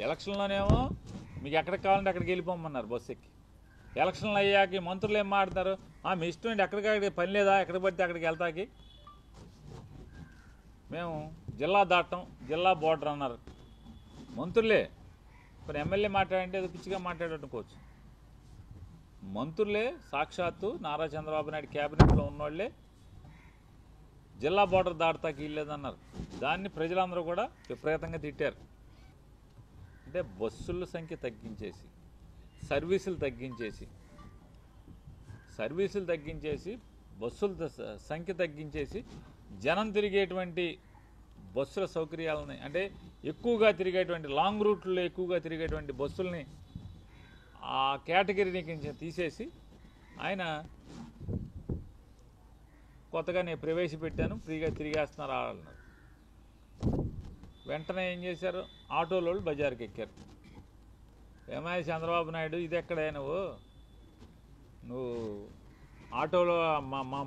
ఎలక్షన్లోనేమో మీకు ఎక్కడికి కావాలంటే అక్కడికి వెళ్ళిపోమన్నారు బస్సు ఎక్కి. ఎలక్షన్లు అయ్యాక మంత్రులు ఏం మాట్లాడతారు, మీ ఇష్టం ఏంటి, ఎక్కడికక్కడికి పని లేదా, ఎక్కడికి పడితే అక్కడికి వెళ్తాకి, మేము జిల్లా దాటం జిల్లా బోర్డర్ అన్నారు మంత్రులే. ఇప్పుడు ఎమ్మెల్యే మాట్లాడంటే ఏదో పిచ్చిగా మాట్లాడనుకోవచ్చు. మంత్రులే సాక్షాత్తు నారా చంద్రబాబు నాయుడు క్యాబినెట్లో ఉన్నోళ్ళే జిల్లా బోర్డర్ దాటతాకి వీల్లేదన్నారు. దాన్ని ప్రజలందరూ కూడా విపరీతంగా తిట్టారు. అంటే బస్సుల సంఖ్య తగ్గించేసి సర్వీసులు తగ్గించేసి బస్సుల సంఖ్య తగ్గించేసి జనం తిరిగేటువంటి బస్సుల సౌకర్యాలని, అంటే ఎక్కువగా తిరిగేటువంటి లాంగ్ రూట్లో ఎక్కువగా తిరిగేటువంటి బస్సుల్ని ఆ కేటగిరీని తీసేసి ఆయన కొత్తగా నేను ప్రవేశపెట్టాను, ఫ్రీగా తిరిగేస్తున్నారు అన్నారు. వెంటనే ఏం చేశారు, ఆటోలో బజార్కి ఎక్కారు. ఏమయ్య చంద్రబాబు నాయుడు, ఇది ఎక్కడే నువ్వు ఆటోలో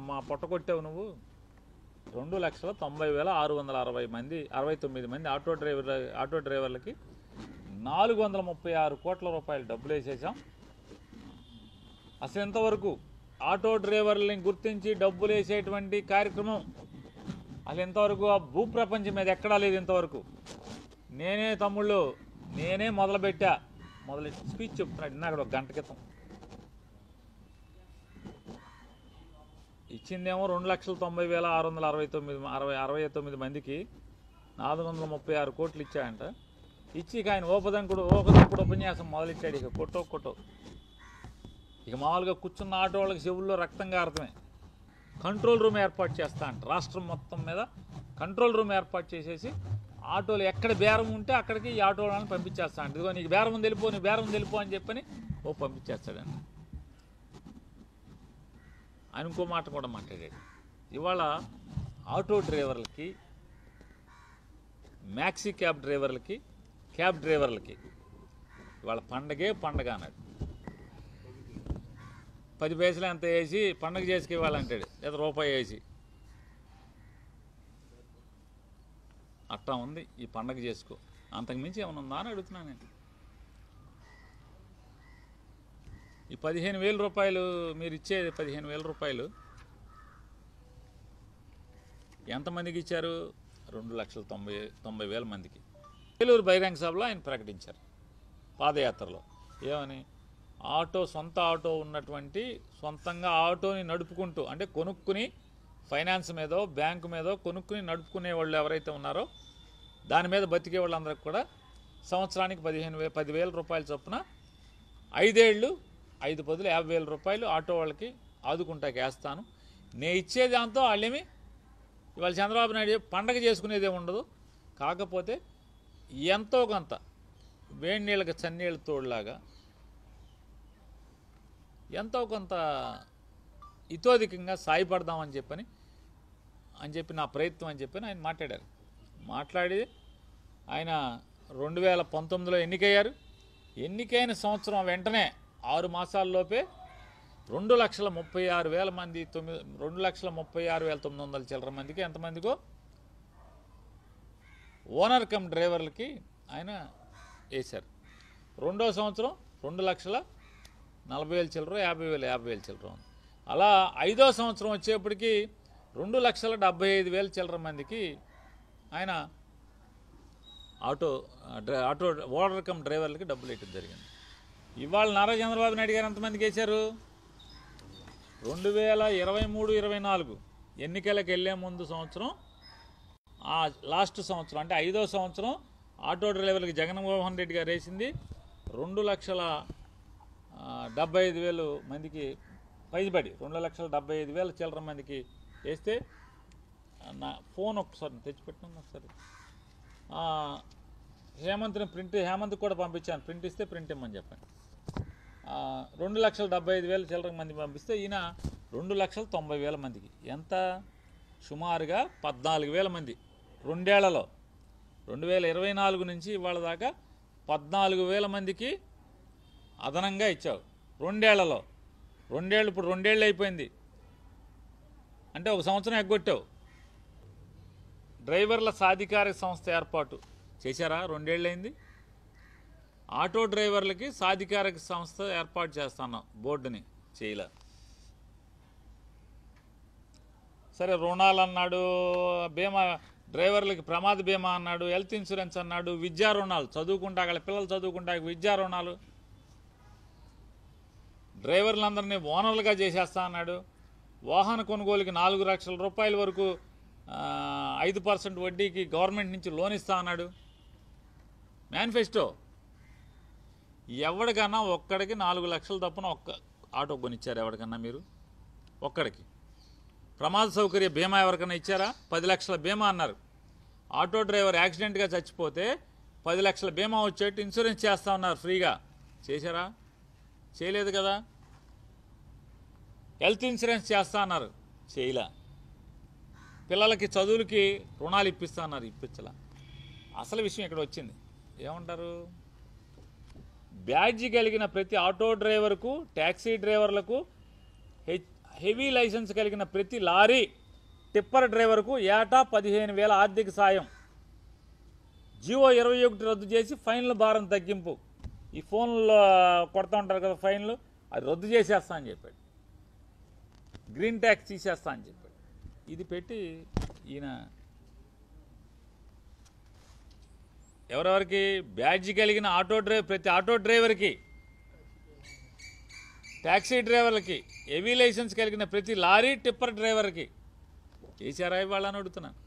మా పొట్ట కొట్టావు నువ్వు. 2,90,660 మంది 69 మంది ఆటో డ్రైవర్లకి 436 కోట్ల రూపాయలు డబ్బులు వేసేసాం. అసలు ఇంతవరకు ఆటో డ్రైవర్లని గుర్తించి డబ్బులు వేసేటువంటి కార్యక్రమం అసలు ఇంతవరకు ఆ భూప్రపంచం మీద ఎక్కడా లేదు. ఇంతవరకు నేనే మొదలుపెట్టి స్పీచ్ చెప్తున్నాడు ఇన్నాడు ఒక గంట క్రితం. ఇచ్చిందేమో 2,90,669 మందికి 436 కోట్లు ఇచ్చాయంట. ఇచ్చి ఆయన ఓపదంకుడు ఉపన్యాసం మొదలెట్టాడు. ఇక కొట్టో ఇక మామూలుగా కూర్చున్న ఆటో వాళ్ళకి చెవుల్లో రక్తంగా అర్థమే. కంట్రోల్ రూమ్ ఏర్పాటు చేస్తా అంట. రాష్ట్రం మొత్తం మీద కంట్రోల్ రూమ్ ఏర్పాటు చేసేసి ఆటోలు ఎక్కడ బేరం ఉంటే అక్కడికి ఈ ఆటో వాళ్ళని పంపించేస్తా అంట. ఇదిగో నీకు బేరం తెలిపో అని చెప్పని పంపించేస్తాడండి. ఆయన ఇంకో మాట కూడా మాట్లాడాడు. ఇవాళ ఆటో డ్రైవర్లకి, మ్యాక్సీ క్యాబ్ డ్రైవర్లకి ఇవాళ పండగ అన్నాడు. 10 పైసలు ఎంత వేసి పండగ చేసుకు ఇవ్వాలంటాడు, లేదా రూపాయి వేసి. అట్టా ఉంది ఈ పండగ చేసుకో. అంతకుమించి ఏమైనా ఉందా అని అడుగుతున్నాను నేను. ఈ 15,000 రూపాయలు మీరు ఇచ్చేది 15,000 రూపాయలు ఎంతమందికి ఇచ్చారు? 2,90,000 మందికి. ఏలూరు బహిరంగ సభలో ఆయన ప్రకటించారు పాదయాత్రలో. ఏమని? సొంత ఆటో ఉన్నటువంటి, సొంతంగా ఆటోని నడుపుకుంటూ, అంటే కొనుక్కుని ఫైనాన్స్ మీదో బ్యాంకు మీదో కొనుక్కుని నడుపుకునే వాళ్ళు ఎవరైతే ఉన్నారో దాని మీద బతికే వాళ్ళందరికీ కూడా సంవత్సరానికి 10,000 రూపాయల చొప్పున 5 ఏళ్ళు 5 బదులు 50,000 రూపాయలు ఆటో వాళ్ళకి ఆదుకుంటాకి వేస్తాను. నేను ఇచ్చే దాంతో వాళ్ళేమి ఇవాళ చంద్రబాబు నాయుడు పండగ చేసుకునేదే ఉండదు. కాకపోతే ఎంతో కొంత వేడి నీళ్ళకి చన్నీళ్ళ తోడులాగా ఎంతో కొంత ఇతోధికంగా సాయపడదామని చెప్పి నా ప్రయత్నం అని చెప్పి ఆయన మాట్లాడారు. మాట్లాడి ఆయన 2019లో ఎన్నికయ్యారు. ఎన్నికైన సంవత్సరం వెంటనే 6 మాసాల్లోపే 2,36,000 మంది 2,36,900 చిల్లర మందికి ఎంతమందికో ఓనర్ కమ్ డ్రైవర్లకి ఆయన వేశారు. రెండో సంవత్సరం 2,40,000 చిల్లర, 50,000 చిల్లర ఉంది. అలా 5వ సంవత్సరం వచ్చేప్పటికి 2,75,000 చిల్లర మందికి ఆయన ఆటో ఓనర్ కమ్ డ్రైవర్లకి డబ్బులు వేయటం జరిగింది. ఇవాళ నారా చంద్రబాబు నాయుడు గారు ఎంతమందికి వేశారు? 2023-24 ఎన్నికలకు వెళ్లే ముందు సంవత్సరం, ఆ లాస్ట్ సంవత్సరం అంటే 5వ సంవత్సరం ఆటో డ్రైవర్లకి జగన్మోహన్ రెడ్డి గారు వేసింది 2,75,000 మందికి పైబడి 2,75,000 చిల్లర మందికి వేస్తే, నా ఫోన్ ఒకసారి తెచ్చిపెట్టినాను ఒకసారి. హేమంత్ కూడా పంపించాను, ప్రింట్ ఇస్తే ప్రింట్ ఇమ్మని చెప్పండి. 2,75,000 చిల్లర మంది పంపిస్తే ఈయన 2,90,000 మందికి, ఎంత సుమారుగా 14,000 మంది 2 ఏళ్లలో 2024 నుంచి ఇవాళ దాకా 14,000 మందికి అదనంగా ఇచ్చావు 2 ఏళ్లలో. 2 ఏళ్ళు ఇప్పుడు 2 ఏళ్ళు అయిపోయింది అంటే 1 సంవత్సరం ఎగ్గొట్టావు. డ్రైవర్ల సాధికారిక సంస్థ ఏర్పాటు చేశారా? 2 ఏళ్ళు అయింది. ఆటో డ్రైవర్లకి సాధికారక సంస్థ ఏర్పాటు చేస్తున్నాం, బోర్డుని చేయలే. సరే రుణాలు అన్నాడు, బీమా డ్రైవర్లకి ప్రమాద బీమా అన్నాడు, హెల్త్ ఇన్సూరెన్స్ అన్నాడు, విద్యా రుణాలు చదువుకుంటా వాళ్ళ పిల్లలు చదువుకుంటా విద్యా రుణాలు, డ్రైవర్లందరినీ ఓనర్లుగా చేసేస్తా అన్నాడు. వాహన కొనుగోలుకి 4 లక్షల రూపాయల వరకు 5% వడ్డీకి గవర్నమెంట్ నుంచి లోన్ ఇస్తా అన్నాడు. మేనిఫెస్టో. ఎవరికన్నా ఒక్కడికి 4 లక్షలు తప్పున ఒక్క ఆటో కొనిచ్చారు ఎవరికన్నా మీరు? ఒక్కడికి. ప్రమాద సౌకర్య బీమా ఎవరికైనా ఇచ్చారా? 10 లక్షల బీమా అన్నారు. ఆటో డ్రైవర్ యాక్సిడెంట్గా చచ్చిపోతే 10 లక్షల బీమా వచ్చేట్టు ఇన్సూరెన్స్ చేస్తా ఉన్నారు ఫ్రీగా. చేశారా? చేయలేదు కదా. హెల్త్ ఇన్సూరెన్స్ చేస్తా అన్నారు, చేయలే. పిల్లలకి చదువులకి రుణాలు ఇప్పిస్తా అన్నారు, ఇప్పించలా. అసలు విషయం ఇక్కడ వచ్చింది. ఏమంటారు? బ్యాడ్జి కలిగిన ప్రతి ఆటో డ్రైవర్కు, ట్యాక్సీ డ్రైవర్లకు, హెవీ లైసెన్స్ కలిగిన ప్రతి లారీ టిప్పర్ డ్రైవర్కు ఏటా 15,000 ఆర్థిక సాయం. జీవో 21 రద్దు చేసి ఫైన్ల భారం తగ్గింపు. ఈ ఫోన్లో కొడతా ఉంటారు కదా ఫైన్లు, అది రద్దు చేసేస్తా అని చెప్పాడు. గ్రీన్ ట్యాక్స్ తీసేస్తా అని చెప్పాడు. ఇది పెట్టి ఈయన ఎవరెవరికి? బ్యాడ్జి కలిగిన ప్రతి ఆటో డ్రైవర్కి, ట్యాక్సీ డ్రైవర్లకి, హెవీ లైసెన్స్ కలిగిన ప్రతి లారీ టిప్పర్ డ్రైవర్కి చేశారా ఇవాళ అని అడుగుతున్నాను.